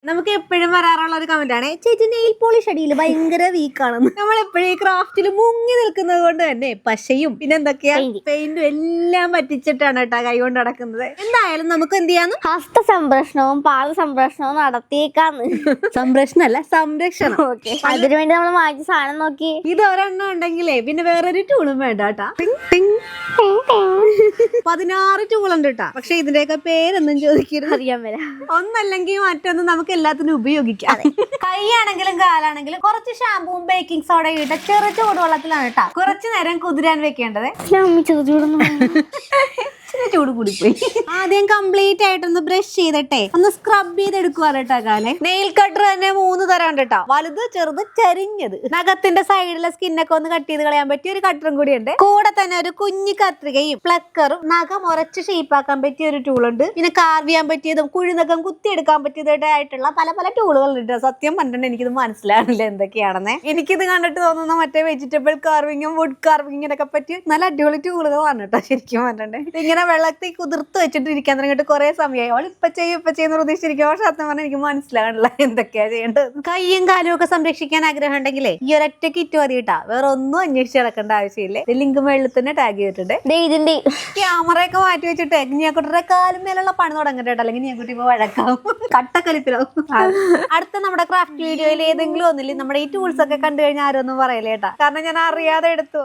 നമുക്ക് എപ്പോഴും വരാറുള്ള ഒരു കമന്റ് ആണ്, ചേച്ചി നെയിൽ പോളിഷ് അടിയിൽ ഭയങ്കര വീക്കാണെന്ന്. നമ്മൾ എപ്പോഴും ഈ ക്രാഫ്റ്റിൽ മുങ്ങി നിൽക്കുന്നത് കൊണ്ട് തന്നെ പശയും പിന്നെ എന്തൊക്കെയാ പെയിന്റും എല്ലാം പറ്റിച്ചിട്ടാണ് കേട്ടോ കൈ കൊണ്ട് നടക്കുന്നത്. എന്തായാലും നമുക്ക് എന്ത് ചെയ്യാന്ന് ഹസ്ത സംരക്ഷണവും പാദ സംരക്ഷണവും നടത്തിയേക്കാന്ന്. സംരക്ഷണല്ല സംരക്ഷണം. ഓക്കെ, അതിനുവേണ്ടി നമ്മൾ മാറ്റി സാധനം നോക്കി. ഇത് ഒരെണ്ണം ഉണ്ടെങ്കിലേ പിന്നെ വേറൊരു ടൂളും വേണ്ട കേട്ടാ. 16 ടൂളുണ്ട് കേട്ടാ. പക്ഷെ ഇതിന്റെയൊക്കെ പേരൊന്നും ചോദിക്കരുത്, അറിയാൻ വരാം. ഒന്നല്ലെങ്കിൽ മറ്റൊന്നും നമുക്ക് എല്ലാത്തിനും ഉപയോഗിക്കാം. കൈയാണെങ്കിലും കാലാണെങ്കിലും കുറച്ച് ഷാമ്പൂവും ബേക്കിംഗ് സോഡയും ഇട്ട ചെറു ചൂടുവെള്ളത്തിലാണ് കേട്ടാ കുറച്ചു നേരം കുതിരാൻ വെക്കേണ്ടത്. ചൂട് കൂടിപ്പോയി. ആദ്യം കംപ്ലീറ്റ് ആയിട്ടൊന്ന് ബ്രഷ് ചെയ്തിട്ടെ ഒന്ന് സ്ക്രബ് ചെയ്തെടുക്കുക കേട്ടോ കാലെ. നെയിൽ കട്ടർ തന്നെ 3 തരം ഉണ്ട് കേട്ടോ, വലുത് ചെറുത് ചരിഞ്ഞത്. നഖത്തിന്റെ സൈഡിലെ സ്കിന്നൊക്കെ ഒന്ന് കട്ട് ചെയ്ത് കളയാൻ പറ്റിയ ഒരു കട്ടറും കൂടി ഉണ്ട്. കൂടെ തന്നെ ഒരു കുഞ്ഞു കത്രികയും പ്ലക്കറും നഖം ഉറച്ച് ഷേപ്പാക്കാൻ പറ്റിയ ഒരു ടൂളുണ്ട്. പിന്നെ കാർവ് ചെയ്യാൻ പറ്റിയതും കുഴിനഖം കുത്തിയെടുക്കാൻ പറ്റിയതായിട്ടുള്ള പല പല ടൂളുകൾ ഉണ്ട്. സത്യം പറഞ്ഞിട്ട് എനിക്കിത് മനസ്സിലാവില്ല എന്തൊക്കെയാണെന്ന്. എനിക്കിത് കണ്ടിട്ട് തോന്നുന്ന മറ്റേ വെജിറ്റബിൾ കാർവിങ്ങും വുഡ് കാർവിങ്ങിനൊക്കെ പറ്റിയ നല്ല അടിപൊളി ടൂളുകളാണ് കേട്ടോ ശരിക്കും പറഞ്ഞിട്ടുണ്ട്. ഇങ്ങനെ വെള്ളത്തിൽ കുതിർത്ത് വെച്ചിട്ട് ഇരിക്കാൻ തുടങ്ങിയിട്ട് കുറെ സമയമായി. അവൾ ഇപ്പൊ ചെയ്യുന്ന പ്രതീക്ഷിച്ചിരിക്കും. പക്ഷെ സത്യം പറഞ്ഞാൽ എനിക്ക് മനസ്സിലാകണില്ല എന്തൊക്കെയാ ചെയ്യേണ്ടത്. കൈയും കാലും ഒക്കെ സംരക്ഷിക്കാൻ ആഗ്രഹം ഉണ്ടെങ്കിലേ ഈ ഒരൊറ്റ കിറ്റ് മതി കേട്ടാ, വേറെ ഒന്നും അന്വേഷിച്ച് നടക്കേണ്ട ആവശ്യമില്ല. ലിങ്ക് മേളിൽ തന്നെ ടാഗ് ചെയ്തിട്ടുണ്ട്. ഇതിന്റെ ക്യാമറയൊക്കെ മാറ്റി വെച്ചിട്ട് നീയാക്കുട്ടിയുടെ കാലും മേലുള്ള പണി തുടങ്ങട്ടെ, അല്ലെങ്കിൽ നീയാക്കുട്ടി ഇപ്പൊ വഴക്കാവും, കട്ടക്കലിപ്പിലാവും. അടുത്ത നമ്മുടെ ക്രാഫ്റ്റ് വീഡിയോയിൽ ഏതെങ്കിലും ഒന്നില്ല നമ്മുടെ ഈ ടൂൾസ് ഒക്കെ കണ്ടു കഴിഞ്ഞാൽ ആരും ഒന്നും പറയില്ല കേട്ടാ, കാരണം ഞാൻ അറിയാതെ എടുത്തു.